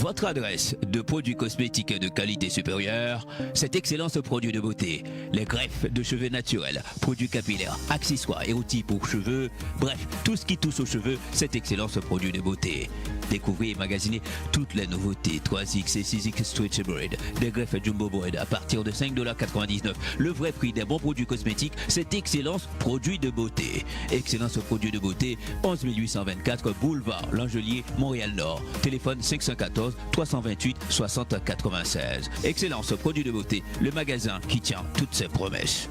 Votre adresse de produits cosmétiques de qualité supérieure, c'est Excellence Produits de Beauté. Les greffes de cheveux naturels, produits capillaires, accessoires et outils pour cheveux, bref, tout ce qui touche aux cheveux, c'est Excellence Produits de Beauté. Découvrez et magasinez toutes les nouveautés 3X et 6X Stretchable, des greffes Jumbo Boyd à partir de 5,99 $. Le vrai prix des bons produits cosmétiques, c'est Excellence Produits de Beauté. Excellence Produits de Beauté, 11 824 boulevard L'Angelier, Montréal-Nord. Téléphone 514 328 60 96. Excellence Produits de Beauté, le magasin qui tient toutes ses promesses.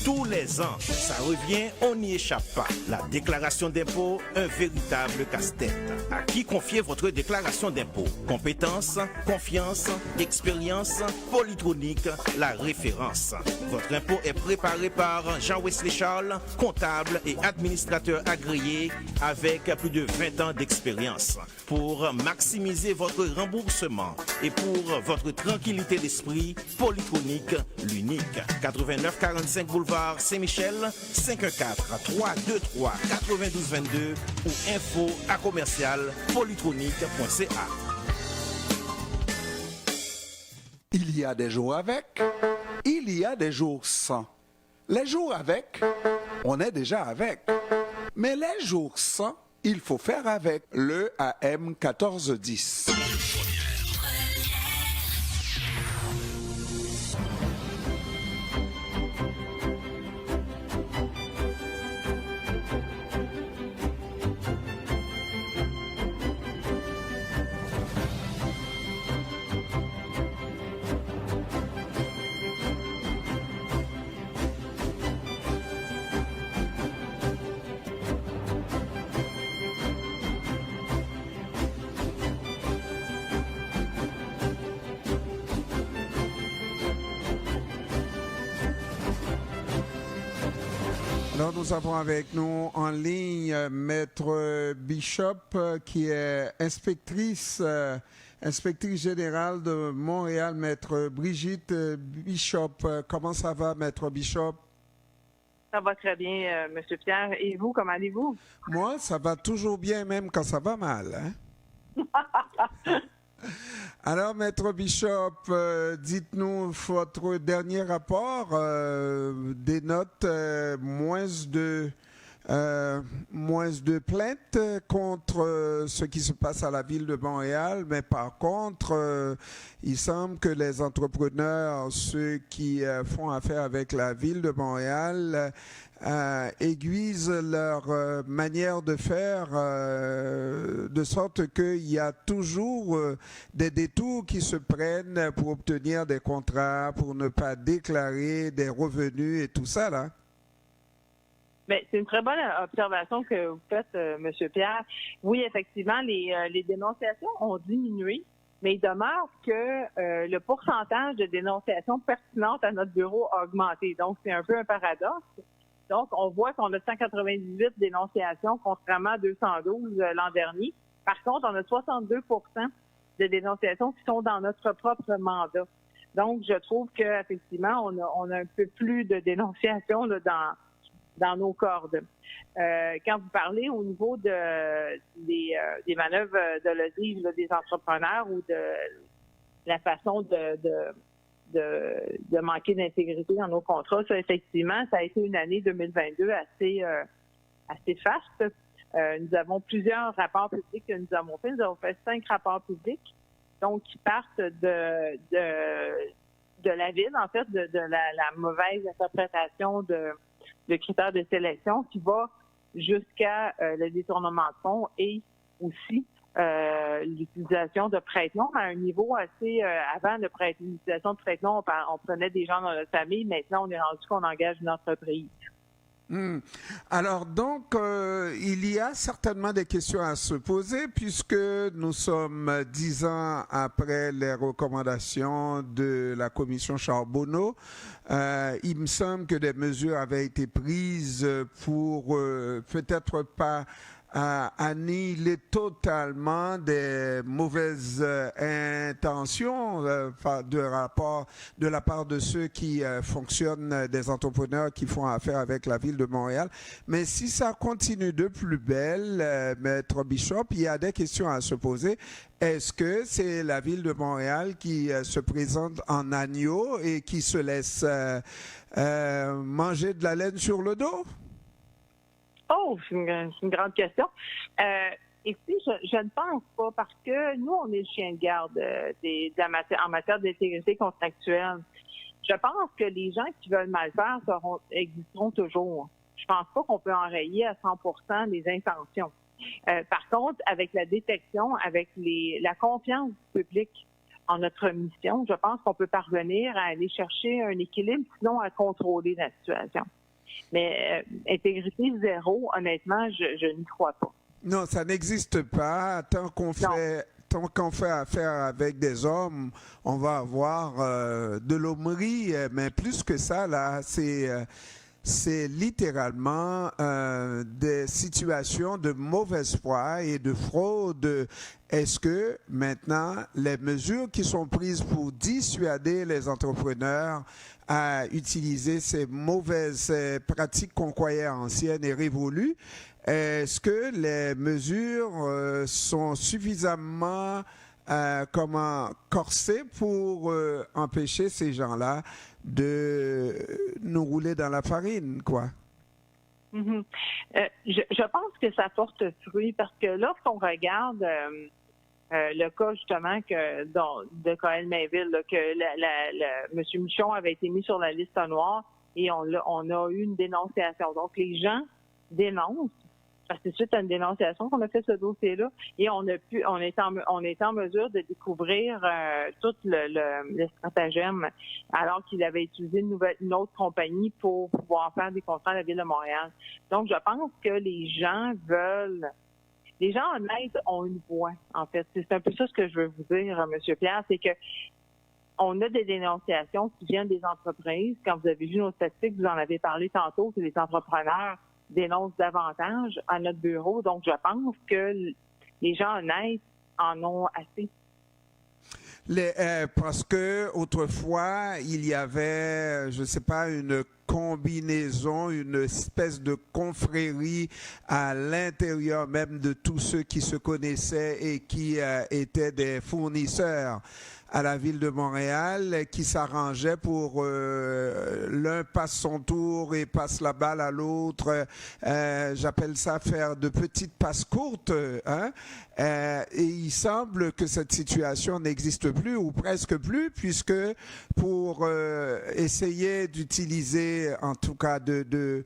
Tous les ans, ça revient, on n'y échappe pas. La déclaration d'impôt, un véritable casse-tête. À qui confier votre déclaration d'impôt? Compétences, confiance, expérience, Polytronic, la référence. Votre impôt est préparé par Jean-Wesley Charles, comptable et administrateur agréé avec plus de 20 ans d'expérience. Pour maximiser votre remboursement et pour votre tranquillité d'esprit, Polytronic, l'unique. 8945 boulevard Saint-Michel, 514-323-9222 ou info@commercial-polytronic.ca. Il y a des jours avec, il y a des jours sans. Les jours avec, on est déjà avec. Mais les jours sans, il faut faire avec le AM 1410. Alors, nous avons avec nous en ligne Maître Bishop, qui est inspectrice générale de Montréal, Maître Brigitte Bishop. Comment ça va, Maître Bishop? Ça va très bien, Monsieur Pierre. Et vous, comment allez-vous? Moi, ça va toujours bien, même quand ça va mal. Hein? Alors, Maître Bishop, dites-nous votre dernier rapport dénote moins de plaintes contre ce qui se passe à la ville de Montréal, mais par contre, il semble que les entrepreneurs, ceux qui font affaire avec la ville de Montréal, aiguisent leur manière de faire de sorte qu'il y a toujours des détours qui se prennent pour obtenir des contrats, pour ne pas déclarer des revenus et tout ça, là. Bien, c'est une très bonne observation que vous faites, M. Pierre. Oui, effectivement, les dénonciations ont diminué, mais il demeure que le pourcentage de dénonciations pertinentes à notre bureau a augmenté. Donc, c'est un peu un paradoxe. Donc, on voit qu'on a 198 dénonciations, contrairement à 212 l'an dernier. Par contre, on a 62 de dénonciations qui sont dans notre propre mandat. Donc, je trouve qu'effectivement, on a un peu plus de dénonciations là, dans nos cordes. Quand vous parlez au niveau des manœuvres de loterie des entrepreneurs ou de la façon de manquer d'intégrité dans nos contrats, ça, effectivement, ça a été une année 2022 assez faste. Nous avons plusieurs rapports publics que nous avons fait. Nous avons fait 5 rapports publics, donc qui partent de la ville, en fait, de la mauvaise interprétation de critères de sélection qui va jusqu'à le détournement de fonds et aussi l'utilisation de prête-noms à un niveau assez... avant de prêter l'utilisation de prête-noms, on prenait des gens dans notre famille. Maintenant, on est rendu qu'on engage une entreprise. Alors donc, il y a certainement des questions à se poser puisque nous sommes 10 ans après les recommandations de la commission Charbonneau. Il me semble que des mesures avaient été prises pour peut-être pas annihiler totalement des mauvaises intentions de la part de ceux qui fonctionnent, des entrepreneurs qui font affaire avec la ville de Montréal. Mais si ça continue de plus belle, Maître Bishop, il y a des questions à se poser. Est-ce que c'est la ville de Montréal qui se présente en agneau et qui se laisse manger de la laine sur le dos? Oh, c'est une grande question. Écoutez, je ne pense pas parce que nous, on est le chien de garde en matière d'intégrité contractuelle. Je pense que les gens qui veulent mal faire existeront toujours. Je pense pas qu'on peut enrayer à 100% les intentions. Par contre, avec la détection, avec la confiance du public en notre mission, je pense qu'on peut parvenir à aller chercher un équilibre, sinon à contrôler la situation. Mais intégrité zéro, honnêtement, je n'y crois pas. Non, ça n'existe pas. Tant qu'on fait affaire avec des hommes, on va avoir de l'hommerie, mais plus que ça, là, c'est littéralement des situations de mauvaise foi et de fraude. Est-ce que maintenant, les mesures qui sont prises pour dissuader les entrepreneurs à utiliser ces mauvaises pratiques qu'on croyait anciennes et révolues, est-ce que les mesures sont suffisamment corsées pour empêcher ces gens-là de nous rouler dans la farine, quoi? Mm-hmm. Je pense que ça porte fruit parce que lorsqu'on regarde le cas justement de Coël Mainville, là, que M. Michon avait été mis sur la liste noire et on a eu une dénonciation. Donc les gens dénoncent. Parce que c'est suite à une dénonciation qu'on a fait ce dossier-là et on est en mesure de découvrir tout le stratagème alors qu'il avait utilisé une autre compagnie pour pouvoir faire des contrats à la Ville de Montréal. Donc, je pense que les gens honnêtes ont une voix, en fait. C'est un peu ça ce que je veux vous dire, M. Pierre, c'est que on a des dénonciations qui viennent des entreprises. Quand vous avez vu nos statistiques, vous en avez parlé tantôt, que les entrepreneurs dénoncent davantage à notre bureau. Donc, je pense que les gens honnêtes en ont assez. Parce que autrefois, il y avait, je ne sais pas, une combinaison, une espèce de confrérie à l'intérieur même de tous ceux qui se connaissaient et qui étaient des fournisseurs à la Ville de Montréal, qui s'arrangeait pour l'un passe son tour et passe la balle à l'autre. J'appelle ça faire de petites passes courtes. Hein? Et il semble que cette situation n'existe plus ou presque plus, puisque pour essayer d'utiliser, en tout cas de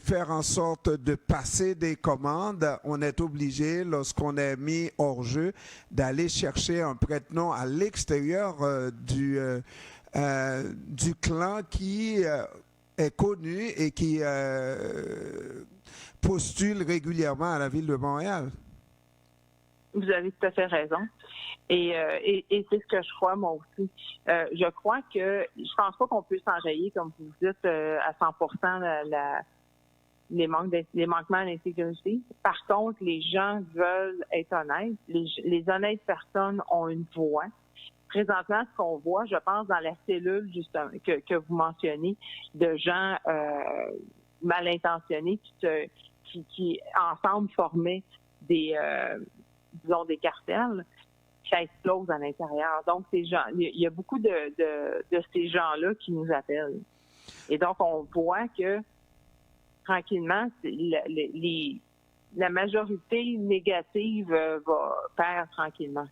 faire en sorte de passer des commandes, on est obligé, lorsqu'on est mis hors jeu, d'aller chercher un prête-nom à l'extérieur du clan qui est connu et qui postule régulièrement à la Ville de Montréal. Vous avez tout à fait raison. Et c'est ce que je crois, moi aussi. Je crois que je pense pas qu'on peut s'enrayer, comme vous dites, à 100% les manquements d'insécurité. Par contre, les gens veulent être honnêtes. Les honnêtes personnes ont une voix. Présentement, ce qu'on voit, je pense, dans la cellule justement que vous mentionnez, de gens mal intentionnés qui ensemble formaient des cartels, ça explose à l'intérieur. Donc, ces gens, il y a beaucoup de ces gens-là qui nous appellent. Et donc, on voit que tranquillement, la majorité négative va perdre tranquillement.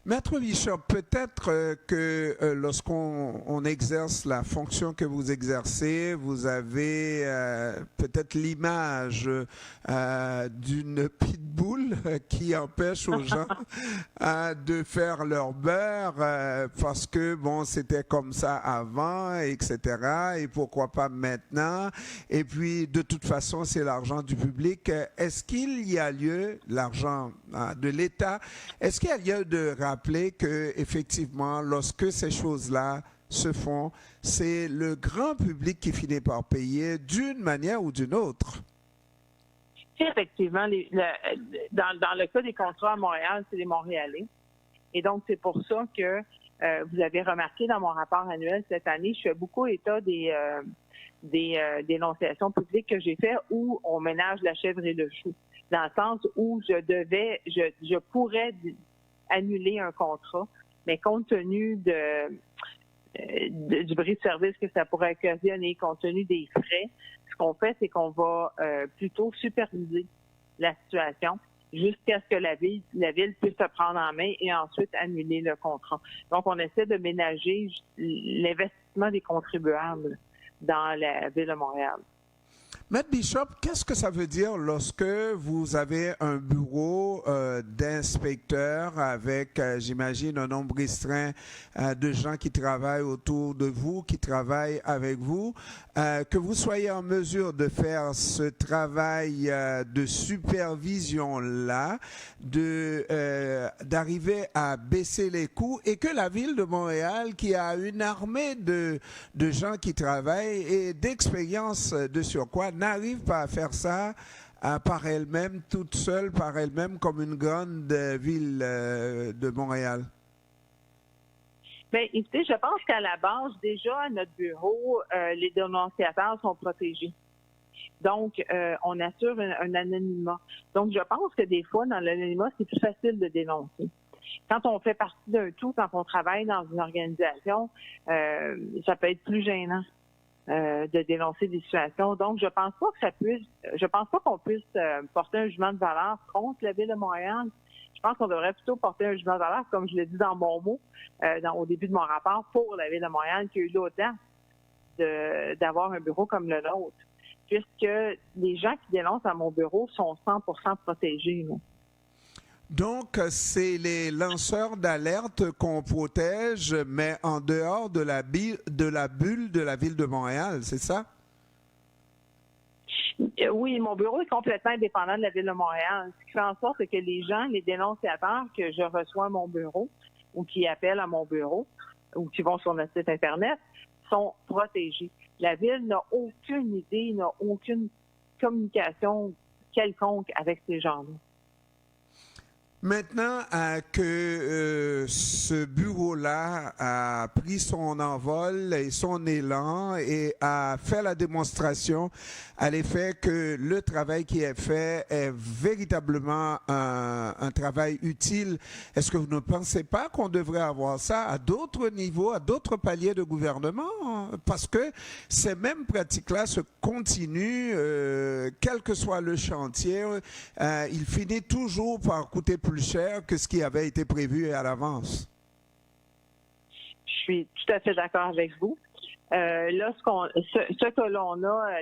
Maître Bishop, peut-être que lorsqu'on exerce la fonction que vous exercez, vous avez peut-être l'image d'une pitbull qui empêche aux gens de faire leur beurre parce que, bon, c'était comme ça avant, etc. Et pourquoi pas maintenant? Et puis, de toute façon, c'est l'argent du public. Est-ce qu'il y a lieu, l'argent de l'État, est-ce qu'il y a lieu de rappeler que effectivement, lorsque ces choses-là se font, c'est le grand public qui finit par payer d'une manière ou d'une autre? Effectivement, dans le cas des contrats à Montréal, c'est les Montréalais. Et donc, c'est pour ça que vous avez remarqué dans mon rapport annuel cette année, je fais beaucoup état des dénonciations publiques que j'ai fait où on ménage la chèvre et le chou. Dans le sens où je pourrais annuler un contrat, mais compte tenu du bris de service que ça pourrait occasionner, compte tenu des frais, ce qu'on fait, c'est qu'on va plutôt superviser la situation jusqu'à ce que la ville puisse se prendre en main et ensuite annuler le contrat. Donc, on essaie de ménager l'investissement des contribuables dans la Ville de Montréal. Maître Bishop, qu'est-ce que ça veut dire lorsque vous avez un bureau d'inspecteurs avec, j'imagine, un nombre restreint de gens qui travaillent autour de vous, qui travaillent avec vous, que vous soyez en mesure de faire ce travail de supervision-là, d'arriver à baisser les coûts et que la Ville de Montréal, qui a une armée de gens qui travaillent et d'expérience de surcroît, n'arrive pas à faire ça par elle-même, toute seule, par elle-même, comme une grande ville de Montréal? Bien, écoutez, je pense qu'à la base, déjà, à notre bureau, les dénonciateurs sont protégés. Donc, on assure un anonymat. Donc, je pense que des fois, dans l'anonymat, c'est plus facile de dénoncer. Quand on fait partie d'un tout, quand on travaille dans une organisation, ça peut être plus gênant de dénoncer des situations. Donc, je pense pas qu'on puisse porter un jugement de valeur contre la Ville de Montréal. Je pense qu'on devrait plutôt porter un jugement de valeur, comme je l'ai dit dans mon mot, au début de mon rapport, pour la Ville de Montréal, qui a eu l'audace d'avoir un bureau comme le nôtre. Puisque les gens qui dénoncent à mon bureau sont 100% protégés. Là. Donc, c'est les lanceurs d'alerte qu'on protège, mais en dehors de la bulle de la Ville de Montréal, c'est ça? Oui, mon bureau est complètement indépendant de la Ville de Montréal. Ce qui fait en sorte que les gens, les dénonciateurs que je reçois à mon bureau ou qui appellent à mon bureau ou qui vont sur notre site Internet sont protégés. La Ville n'a aucune idée, n'a aucune communication quelconque avec ces gens-là. Maintenant que ce bureau-là a pris son envol et son élan et a fait la démonstration à l'effet que le travail qui est fait est véritablement un travail utile, est-ce que vous ne pensez pas qu'on devrait avoir ça à d'autres niveaux, à d'autres paliers de gouvernement? Parce que ces mêmes pratiques-là se continuent, quel que soit le chantier, il finit toujours par coûter plus cher que ce qui avait été prévu à l'avance. Je suis tout à fait d'accord avec vous. Là, ce que l'on a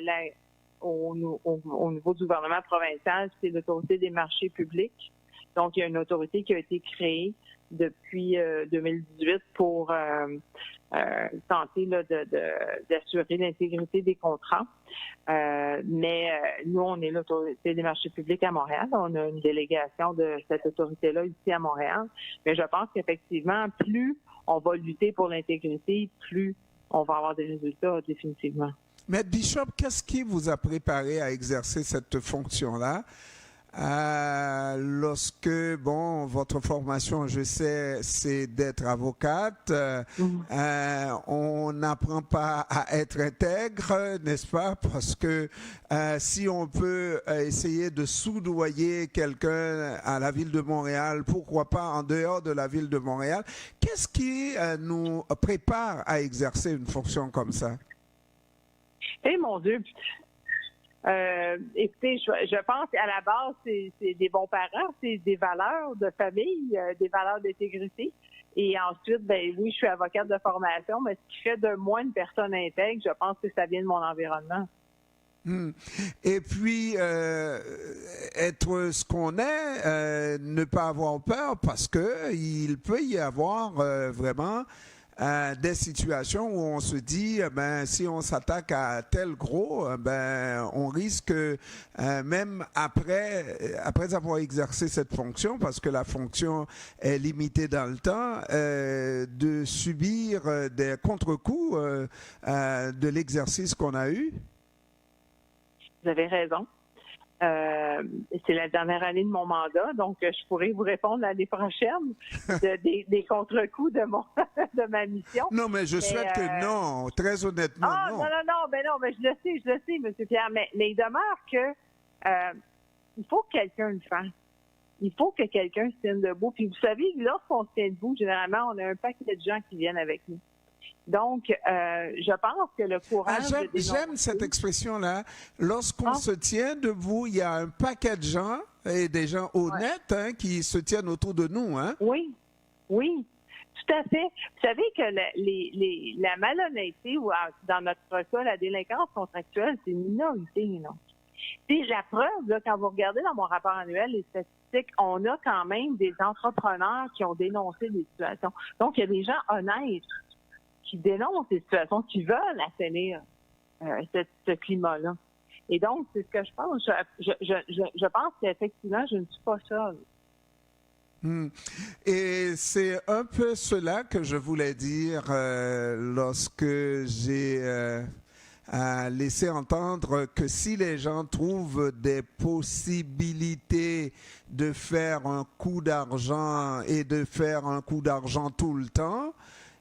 au niveau du gouvernement provincial, c'est l'autorité des marchés publics. Donc, il y a une autorité qui a été créée depuis 2018 pour tenter là, d'assurer l'intégrité des contrats. Mais nous, on est l'autorité des marchés publics à Montréal. On a une délégation de cette autorité-là ici à Montréal. Mais je pense qu'effectivement, plus on va lutter pour l'intégrité, plus on va avoir des résultats définitivement. Maître Bishop, qu'est-ce qui vous a préparé à exercer cette fonction-là? Lorsque, bon, votre formation, je sais, c'est d'être avocate, on n'apprend pas à être intègre, n'est-ce pas? Parce que si on peut essayer de soudoyer quelqu'un à la Ville de Montréal, pourquoi pas en dehors de la Ville de Montréal? Qu'est-ce qui nous prépare à exercer une fonction comme ça? Eh mon Dieu! Écoutez, je pense qu'à la base, c'est des bons parents, c'est des valeurs de famille, des valeurs d'intégrité. Et ensuite, ben oui, je suis avocate de formation, mais ce qui fait de moi une personne intègre, je pense que ça vient de mon environnement. Et puis, être ce qu'on est, ne pas avoir peur, parce que il peut y avoir vraiment des situations où on se dit, ben, si on s'attaque à tel gros, ben, on risque, même après avoir exercé cette fonction, parce que la fonction est limitée dans le temps, de subir des contre-coups de l'exercice qu'on a eu. Vous avez raison. C'est la dernière année de mon mandat, donc je pourrais vous répondre l'année prochaine des contre-coups de ma mission. Non, mais je souhaite que non. Très honnêtement, non. Non, mais je le sais, M. Pierre, mais il demeure que il faut que quelqu'un le fasse. Il faut que quelqu'un se tienne debout. Puis vous savez, lorsqu'on se tient debout, généralement, on a un paquet de gens qui viennent avec nous. Donc, je pense que le courage... J'aime cette expression-là. Lorsqu'on se tient debout, il y a un paquet de gens, et des gens honnêtes, qui se tiennent autour de nous. Hein? Oui, tout à fait. Vous savez que la malhonnêteté, ou dans notre cas, la délinquance contractuelle, c'est une minorité, non? Puis la preuve, là, quand vous regardez dans mon rapport annuel les statistiques, on a quand même des entrepreneurs qui ont dénoncé des situations. Donc, il y a des gens honnêtes qui dénoncent des situations, qui veulent assainir ce climat-là. Et donc, c'est ce que je pense. Je pense qu'effectivement, je ne suis pas seule. Et c'est un peu cela que je voulais dire lorsque j'ai laissé entendre que si les gens trouvent des possibilités de faire un coup d'argent et de faire un coup d'argent tout le temps,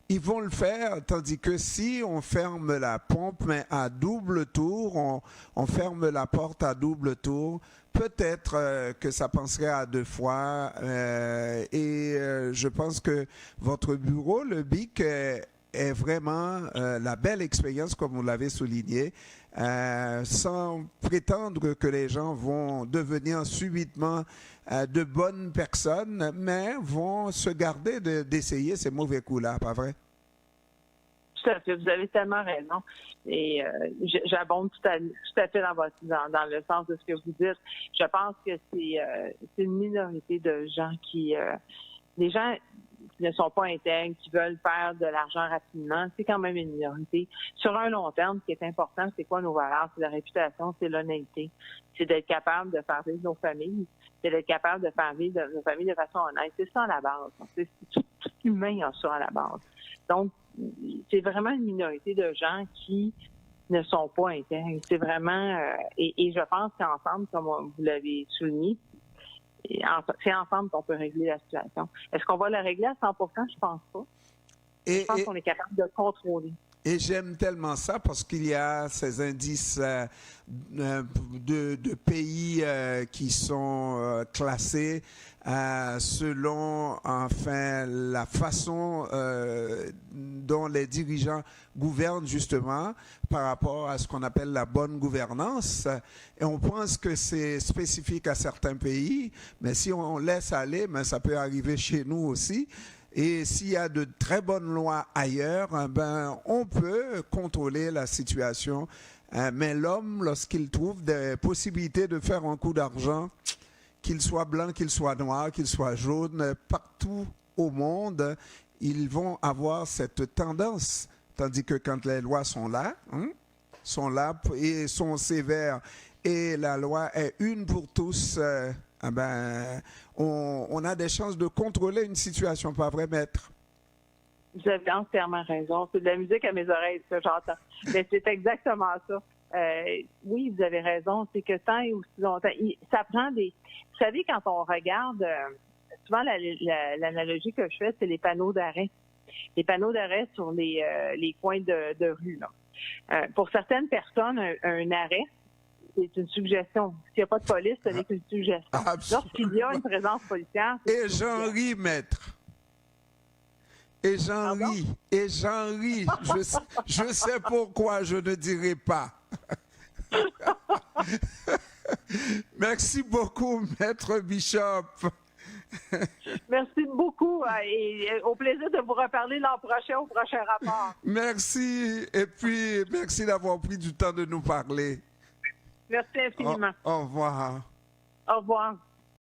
ils vont le faire, tandis que si on ferme la pompe, mais à double tour, on ferme la porte à double tour, peut-être que ça penserait à deux fois. Je pense que votre bureau, le BIC, est vraiment la belle expérience, comme vous l'avez souligné, sans prétendre que les gens vont devenir subitement de bonnes personnes, mais vont se garder d'essayer ces mauvais coups-là, pas vrai? Tout à fait, vous avez tellement raison. Et j'abonde tout à fait dans le sens de ce que vous dites. Je pense que c'est une minorité de gens des gens qui ne sont pas intègres, qui veulent faire de l'argent rapidement. C'est quand même une minorité. Sur un long terme, ce qui est important, c'est quoi nos valeurs? C'est la réputation, c'est l'honnêteté. C'est d'être capable de faire vivre nos familles. C'est d'être capable de faire vivre nos familles de façon honnête. C'est ça à la base. C'est tout humain a ça à la base. Donc, c'est vraiment une minorité de gens qui ne sont pas intègres. C'est vraiment... et je pense qu'ensemble, comme vous l'avez souligné, c'est ensemble qu'on peut régler la situation. Est-ce qu'on va la régler à 100%? Je pense pas. Je pense qu'on est capable de contrôler. Et j'aime tellement ça parce qu'il y a ces indices de pays qui sont classés selon enfin la façon dont les dirigeants gouvernent justement par rapport à ce qu'on appelle la bonne gouvernance. Et on pense que c'est spécifique à certains pays, mais si on laisse aller, mais ça peut arriver chez nous aussi. Et s'il y a de très bonnes lois ailleurs, on peut contrôler la situation. Mais l'homme, lorsqu'il trouve des possibilités de faire un coup d'argent, qu'il soit blanc, qu'il soit noir, qu'il soit jaune, partout au monde, ils vont avoir cette tendance. Tandis que quand les lois sont là et sont sévères, et la loi est une pour tous, on a des chances de contrôler une situation, pas vrai, maître? Vous avez entièrement raison. C'est de la musique à mes oreilles, ce que j'entends. Mais c'est exactement ça. Oui, vous avez raison. C'est que tant et aussi longtemps, ça prend des... Vous savez, quand on regarde, souvent l'analogie que je fais, c'est les panneaux d'arrêt. Les panneaux d'arrêt sur les coins de rue. Là. Pour certaines personnes, un arrêt, c'est une suggestion. S'il n'y a pas de police, ce n'est qu'une suggestion. Lorsqu'il y a une présence policière... Et j'en ris, maître. Et j'en ris. Et j'en ris. Je sais pourquoi je ne dirai pas. Merci beaucoup, maître Bishop. Merci beaucoup et au plaisir de vous reparler l'an prochain au prochain rapport. Merci. Et puis, merci d'avoir pris du temps de nous parler. Merci infiniment. Au revoir. Au revoir.